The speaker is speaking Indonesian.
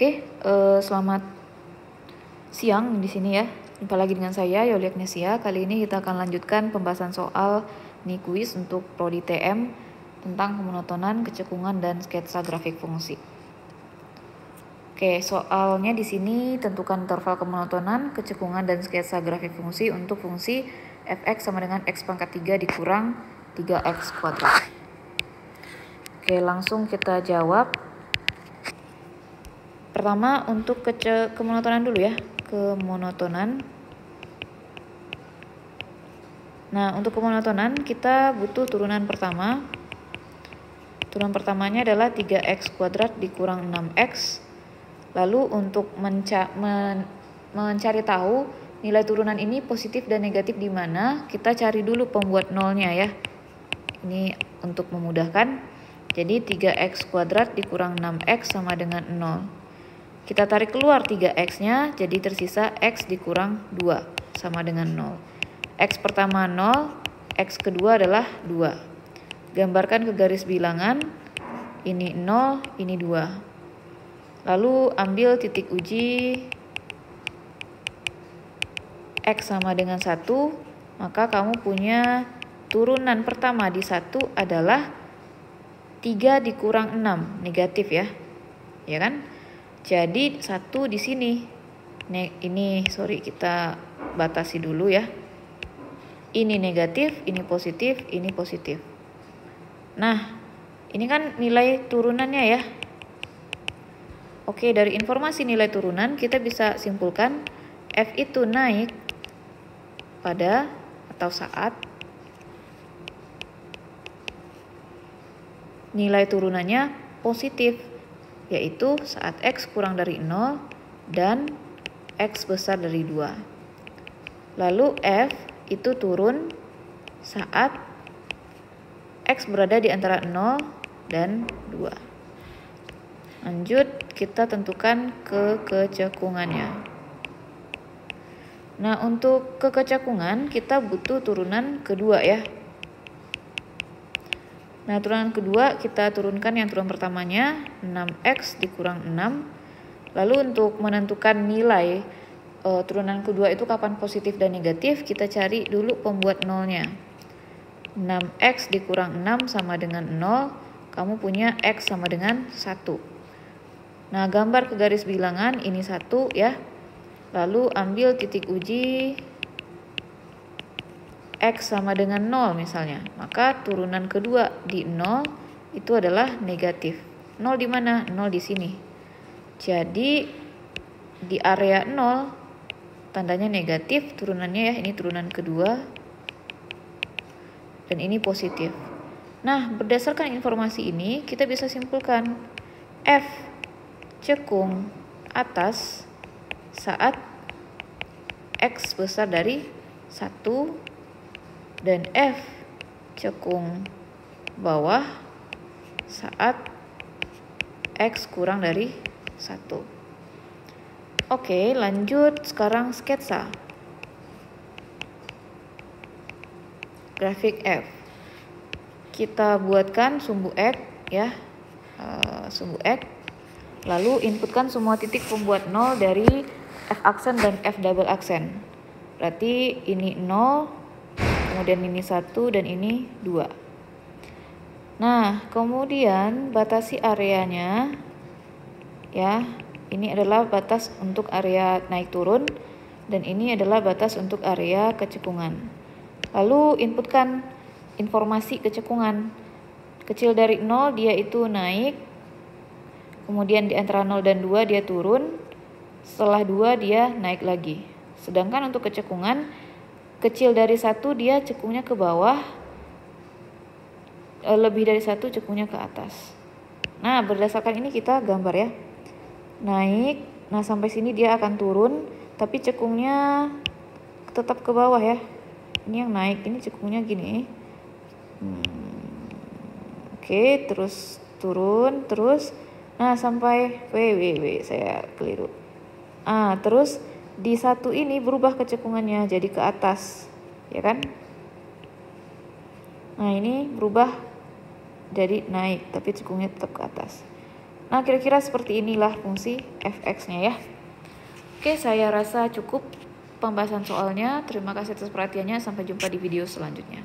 Oke, selamat siang di sini ya. Jumpa lagi dengan saya Yoli Agnesia. Kali ini kita akan lanjutkan pembahasan soal kuis untuk prodi TM tentang kemonotonan, kecekungan, dan sketsa grafik fungsi. Oke, soalnya di sini tentukan interval kemonotonan, kecekungan, dan sketsa grafik fungsi untuk fungsi fx sama dengan x pangkat 3 dikurang 3x kuadrat. Oke, langsung kita jawab. Pertama untuk kemonotonan dulu ya, kemonotonan. Nah, untuk kemonotonan kita butuh turunan pertama. Turunan pertamanya adalah 3x kuadrat dikurang 6x. Lalu untuk mencari tahu nilai turunan ini positif dan negatif di mana, kita cari dulu pembuat nolnya ya. Ini untuk memudahkan. Jadi 3x kuadrat dikurang 6x sama dengan 0. Kita tarik keluar 3x-nya, jadi tersisa x dikurang 2 sama dengan 0. X pertama 0, x kedua adalah 2. Gambarkan ke garis bilangan, ini 0, ini 2. Lalu ambil titik uji x sama dengan 1, maka kamu punya turunan pertama di 1 adalah 3 dikurang 6, negatif ya. Ya kan? Jadi 1 di sini. Ini kita batasi dulu ya. Ini negatif, ini positif, ini positif. Nah, ini kan nilai turunannya ya. Oke, dari informasi nilai turunan kita bisa simpulkan f itu naik pada atau saat nilai turunannya positif, yaitu saat x kurang dari 0 dan x besar dari 2. Lalu f itu turun saat x berada di antara 0 dan 2. Lanjut, kita tentukan kecekungannya. Nah, untuk kecekungan kita butuh turunan kedua ya. Nah, turunan kedua kita turunkan yang turunan pertamanya 6x dikurang 6. Lalu untuk menentukan nilai turunan kedua itu kapan positif dan negatif, kita cari dulu pembuat nolnya. 6x dikurang 6 sama dengan 0, kamu punya x sama dengan 1. Nah, gambar ke garis bilangan, ini 1 ya. Lalu ambil titik uji x sama dengan 0 misalnya, maka turunan kedua di 0 itu adalah negatif. 0 di mana? 0 di sini. Jadi di area 0 tandanya negatif turunannya ya, ini turunan kedua dan ini positif. Nah, berdasarkan informasi ini kita bisa simpulkan f cekung atas saat x besar dari 1 dan f cekung bawah saat x kurang dari 1. Oke, lanjut sekarang sketsa grafik f. Kita buatkan sumbu x ya, sumbu x. Lalu inputkan semua titik pembuat 0 dari f aksen dan f double aksen. Berarti ini 0, kemudian ini 1 dan ini 2. Nah, kemudian batasi areanya ya. Ini adalah batas untuk area naik turun dan ini adalah batas untuk area kecekungan. Lalu inputkan informasi kecekungan. Kecil dari 0 dia itu naik, kemudian di antara 0 dan 2 dia turun, setelah 2 dia naik lagi. Sedangkan untuk kecekungan, kecil dari 1 dia cekungnya ke bawah, lebih dari 1 cekungnya ke atas. Nah, berdasarkan ini kita gambar ya. Naik, nah sampai sini dia akan turun, tapi cekungnya tetap ke bawah ya. Ini yang naik, ini cekungnya gini. Oke, terus turun, terus. Nah, sampai saya keliru. Terus di 1 ini berubah kecekungannya jadi ke atas, ya kan? Nah, ini berubah jadi naik, tapi cekungnya tetap ke atas. Nah, kira-kira seperti inilah fungsi fx-nya ya. Oke, saya rasa cukup pembahasan soalnya. Terima kasih atas perhatiannya. Sampai jumpa di video selanjutnya.